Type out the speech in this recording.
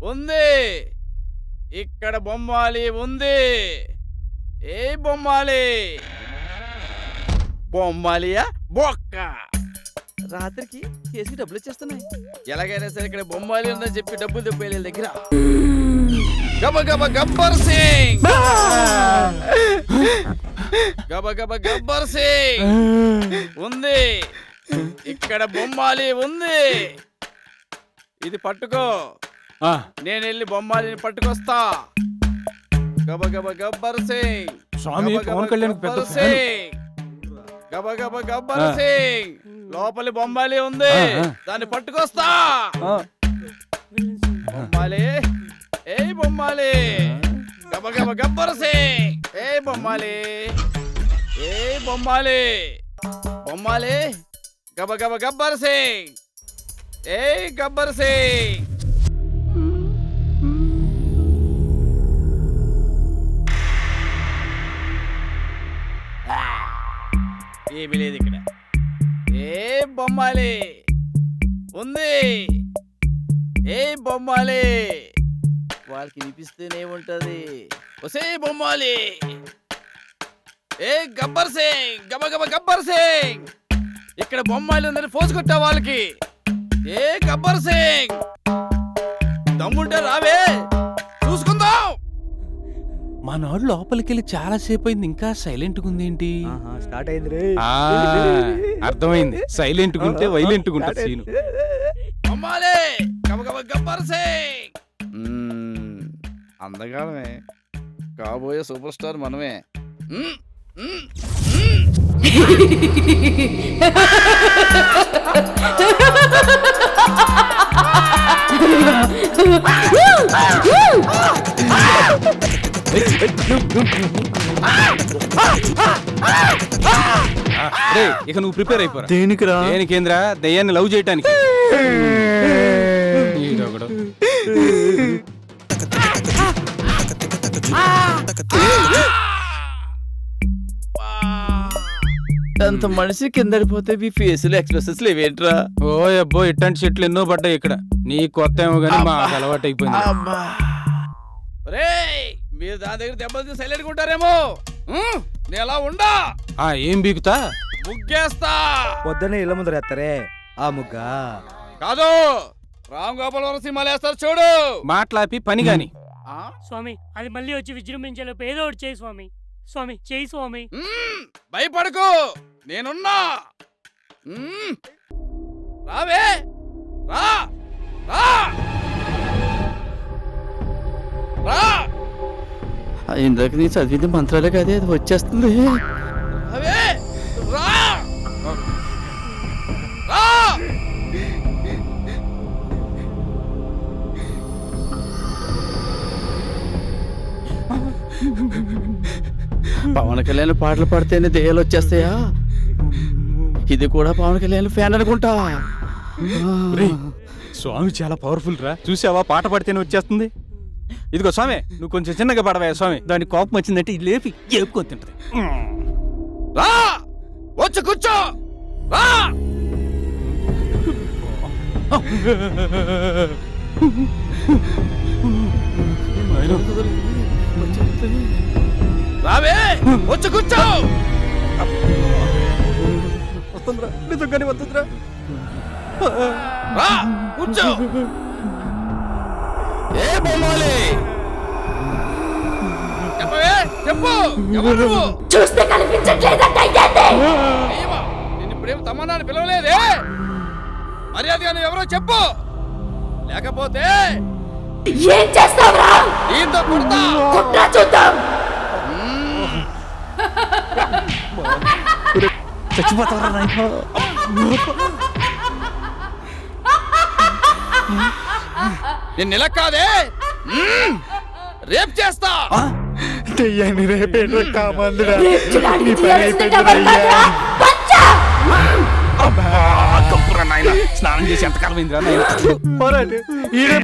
ఉంది. ఇక్కడ బొమ్మాలి ఉంది. ఏ బొమ్మాలి? బొమ్మాలియా బొక్క. రాత్రికి కేసుకి డబ్బులు వచ్చేస్తున్నాయి. ఎలాగైనా సరే ఇక్కడ బొమ్మాలి ఉందని చెప్పి డబ్బులు తెప్పేళ్ళ దగ్గర గబగబ గబ్బర్ సింగ్, గబగబ గబ్బర్ సింగ్ ఉంది. ఇక్కడ బొమ్మాలి ఉంది. ఇది పట్టుకో, నేను వెళ్ళి బొమ్మాలిని పట్టుకొస్తా. గబగబ గబ్బర్ సింగ్, స్వామి పవన్ కళ్యాణ్ పెద్ద సింగ్, గబగబ గబ్బర్ సింగ్. లోపలి బొమ్మాలి ఉంది, దాన్ని పట్టుకొస్తా. బొమ్మాలి, ఏ బొమ్మాలి, గబగబ గబ్బర్ సింగ్. ఏ బొమ్మాలి, ఏ బొమ్మాలి, బొమ్మాలి, గబగబ గబ్బర్ సింగ్. ఏ గబ్బర్ సింగ్. ఏమీ లేదు ఇక్కడ. ఏ బొమ్మాలి ఉంది. ఏ బొమ్మాలి, వాళ్ళకి వినిపిస్తూనే ఉంటది. ఒసే బొమ్మాలి, ఏ గబ్బర్ సింగ్, గబగబ గబ్బర్ సింగ్. ఇక్కడ బొమ్మాలి ఉందని ఫోజు కొట్టా వాళ్ళకి. ఏ గబ్బర్ సింగ్, దమ్ముంటే రావే, చూసుకుందాం. మా నాడు లోపలికి వెళ్ళి చాలా సేపు అయింది, ఇంకా సైలెంట్ గా ఉంది ఏంటి? స్టార్ట్ అయింది. అర్థమైంది, సైలెంట్ గా ఉంటే వైలెంట్ గా ఉంటుంది సీను. బొమ్మాలి, గబగబ గబ్బర్ సింగ్. అందగానే కాబోయే సూపర్ స్టార్ మనమే. ఇక నువ్వు ప్రిపేర్ అయిపోరా. దేనికిరా? దేనికేంద్రా, దయ్యాన్ని లవ్ చేయటానికి. అంత మనిషి కిందడిపోతే మీ ఫేసులు ఎక్స్ప్రెషన్స్ లేవేంట్రా? ఓ అబ్బో, ఇట్లాంటి చెట్లు ఎన్నో పడ్డాయి ఇక్కడ. నీ కొత్త ఏమో గానీ మా అలవాటు అయిపోయింది. మీరు దాని దగ్గర దెబ్బలు తీసి సైలెంట్ ఉంటారేమో. నేను ఎలా ఉండా? ఏం బీకుతా? ముగ్గేస్తా. పొద్దున్నే ఇళ్ళ ముందర ఎత్తారే ఆ ముగ్గ కాదు, రామ్ గోపాల్ వరం సినిమాలు వేస్తారు చూడు. మాట్లాపి పని గాని. స్వామి, అది మళ్ళీ వచ్చి విజృంభించేలోపు ఏదో ఒకటి చేయి స్వామి. స్వామి చేయి స్వామి. భయపడకు, నేనున్నా. రావే, రా రా రా. ఇందాక నీ చదివింది మంత్రాలే కదే, అది వచ్చేస్తుంది. రావే, రా రా. పవన్ కళ్యాణ్ పాటలు పాడితేనే దెయ్యాలు వచ్చేస్తాయా? ఇది కూడా పవన్ కళ్యాణ్ ఫ్యాన్ అనుకుంటా. స్వామి చాలా పవర్ఫుల్ రా, చూసావా? పాట పడితేనే వచ్చేస్తుంది. ఇదిగో స్వామి, నువ్వు కొంచెం చిన్నగా పడవా స్వామి. దాని కోపం వచ్చిందంటే ఇది లేపి ఏపుకొని తింటది. రా, వచ్చి కూర్చో. రా. రావే, వచ్చి కూర్చో. వస్తుందిరా, నిజంగానే వస్తుందిరా. రా, కూర్చో. ఏ బొమ్మాలి, చెప్పవే, చెప్పు. ఎవరు నువ్వు? చూస్తే కనిపించట్లేదంటే నేను ఇప్పుడేం తమ్మన్నాను పిలవలేదే. మర్యాదగా నువ్వు ఎవరో చెప్పు, లేకపోతే ఏం చేస్తావురా? దీంతో కొడతా. కుట్రా చూద్దాం. చచ్చిపోతావరా నాయనా. నేను ఇలా కాదే, రేప్ చేస్తా. దెయ్యాన్ని రేపేట్రా కామందురా. రేపులాంటి చేయాల్సిన ఎవరికైనా పంచా. స్నానం చేసి ఎంతకాలం అయిందిరా? ఈడే